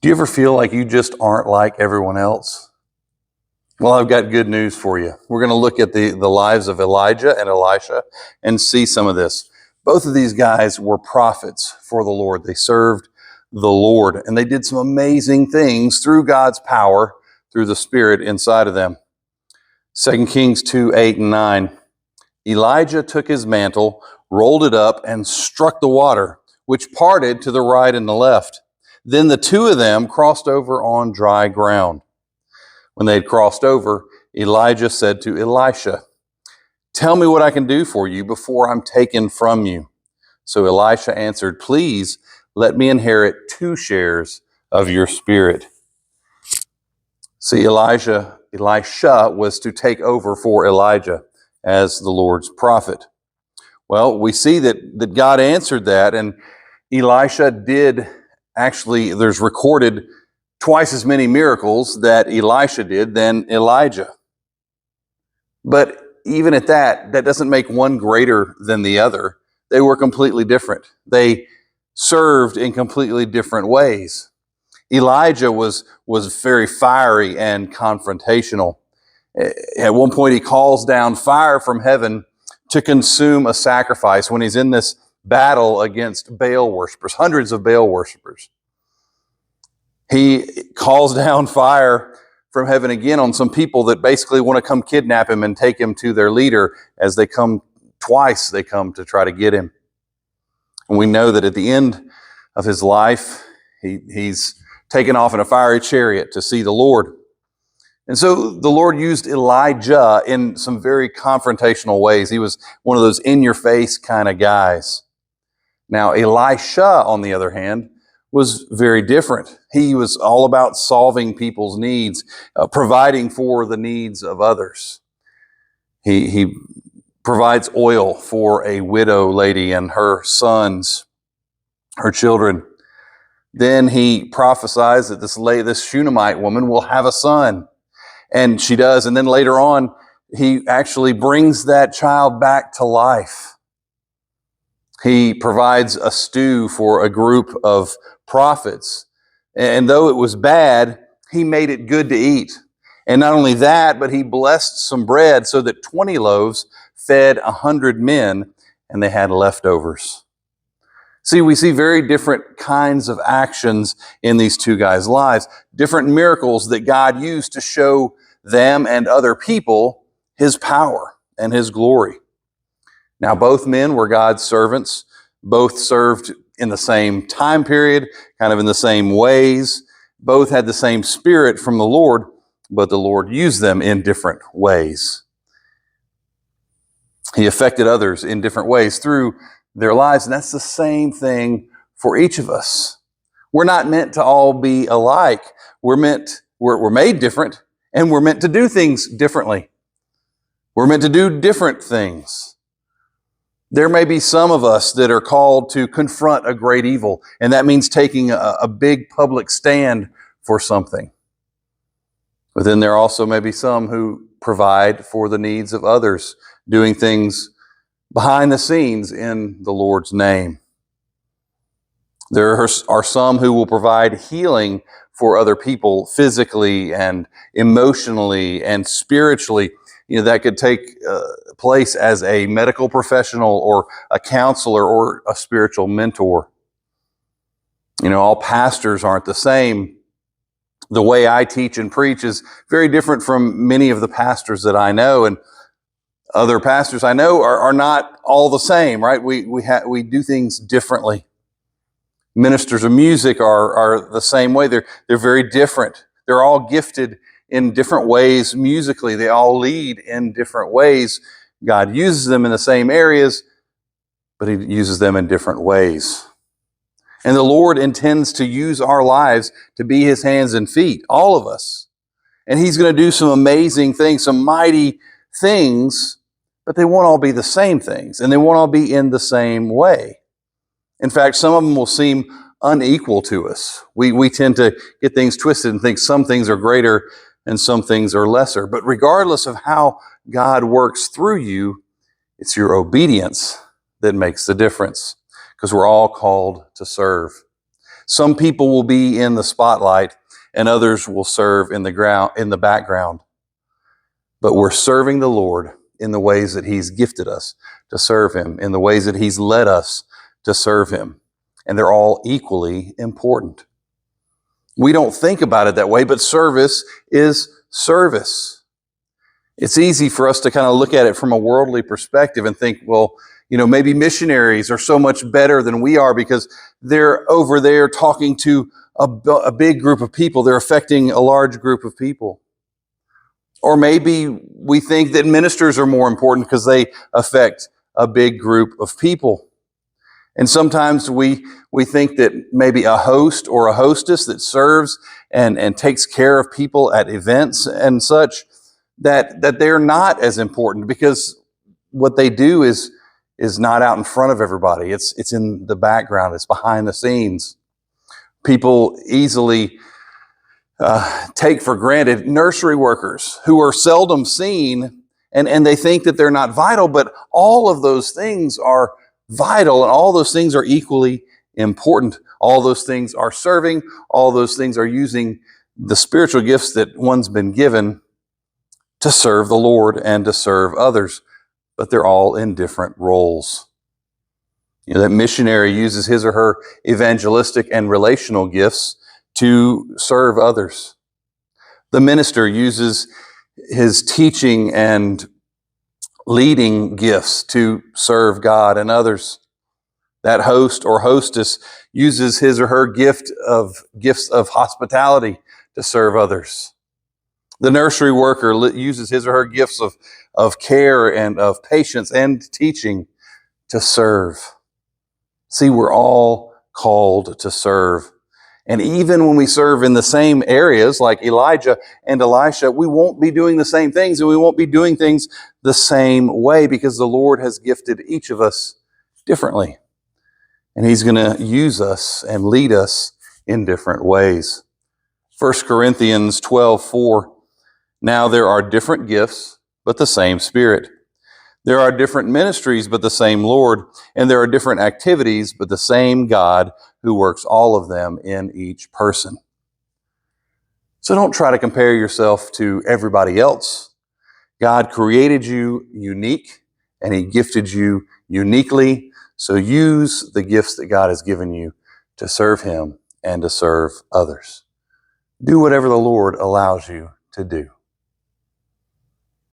Do you ever feel like you just aren't like everyone else? Well, I've got good news for you. We're going to look at the lives of Elijah and Elisha and see some of this. Both of these guys were prophets for the Lord. They served the Lord, and they did some amazing things through God's power, through the Spirit inside of them. 2 Kings 2:8-9. Elijah took his mantle, rolled it up, and struck the water, which parted to the right and the left. Then the two of them crossed over on dry ground. When they had crossed over, Elijah said to Elisha, "Tell me what I can do for you before I'm taken from you." So Elisha answered, "Please let me inherit 2 shares of your spirit." See, Elisha was to take over for Elijah as the Lord's prophet. Well, we see that God answered that, and Elisha did actually, there's recorded twice as many miracles that Elisha did than Elijah. But even at that doesn't make one greater than the other. They were completely different. They served in completely different ways. Elijah was very fiery and confrontational. At one point, he calls down fire from heaven to consume a sacrifice when he's in this battle against Baal worshipers, hundreds of Baal worshipers. He calls down fire from heaven again on some people that basically want to come kidnap him and take him to their leader. As they come twice, they come to try to get him. And we know that at the end of his life, he's taken off in a fiery chariot to see the Lord. And so the Lord used Elijah in some very confrontational ways. He was one of those in-your-face kind of guys. Now, Elisha, on the other hand, was very different. He was all about solving people's needs, providing for the needs of others. He provides oil for a widow lady and her sons, her children. Then he prophesies that this Shunammite woman will have a son. And she does. And then later on, he actually brings that child back to life. He provides a stew for a group of prophets. And though it was bad, he made it good to eat. And not only that, but he blessed some bread so that 20 loaves fed 100 men, and they had leftovers. See, we see very different kinds of actions in these two guys' lives, different miracles that God used to show them and other people His power and His glory. Now, both men were God's servants. Both served in the same time period, kind of in the same ways. Both had the same Spirit from the Lord, but the Lord used them in different ways. He affected others in different ways through their lives, and that's the same thing for each of us. We're not meant to all be alike. We're made different, and we're meant to do things differently. We're meant to do different things. There may be some of us that are called to confront a great evil, and that means taking a big public stand for something. But then there also may be some who provide for the needs of others, doing things behind the scenes in the Lord's name. There are some who will provide healing for other people physically and emotionally and spiritually. That could take place as a medical professional or a counselor or a spiritual mentor. All pastors aren't the same. The way I teach and preach is very different from many of the pastors that I know, and other pastors I know are not all the same, right? We do things differently. Ministers of music are the same way. They're very different. They're all gifted in different ways musically. They all lead in different ways. God uses them in the same areas, but He uses them in different ways. And the Lord intends to use our lives to be His hands and feet, all of us. And He's going to do some amazing things, some mighty things, but they won't all be the same things, and they won't all be in the same way. In fact, some of them will seem unequal to us. We tend to get things twisted and think some things are greater and some things are lesser. But regardless of how God works through you, it's your obedience that makes the difference, because we're all called to serve. Some people will be in the spotlight and others will serve in the background. But we're serving the Lord in the ways that He's gifted us to serve Him, in the ways that He's led us to serve Him. And they're all equally important. We don't think about it that way, but service is service. It's easy for us to kind of look at it from a worldly perspective and think, well, maybe missionaries are so much better than we are because they're over there talking to a big group of people. They're affecting a large group of people. Or maybe we think that ministers are more important because they affect a big group of people. And sometimes we think that maybe a host or a hostess that serves and takes care of people at events and such, that they're not as important because what they do is not out in front of everybody. It's in the background. It's behind the scenes. People easily take for granted nursery workers who are seldom seen, and they think that they're not vital, but all of those things are vital, and all those things are equally important. All those things are serving. All those things are using the spiritual gifts that one's been given to serve the Lord and to serve others, but they're all in different roles. That missionary uses his or her evangelistic and relational gifts to serve others. The minister uses his teaching and leading gifts to serve God and others. That host or hostess uses his or her gifts of hospitality to serve others. The nursery worker uses his or her gifts of care and of patience and teaching to serve. See, we're all called to serve. And even when we serve in the same areas like Elijah and Elisha, we won't be doing the same things and we won't be doing things the same way because the Lord has gifted each of us differently. And He's going to use us and lead us in different ways. 1 Corinthians 12:4, now there are different gifts, but the same Spirit. There are different ministries, but the same Lord. And there are different activities, but the same God who works all of them in each person. So don't try to compare yourself to everybody else. God created you unique, and He gifted you uniquely. So use the gifts that God has given you to serve Him and to serve others. Do whatever the Lord allows you to do.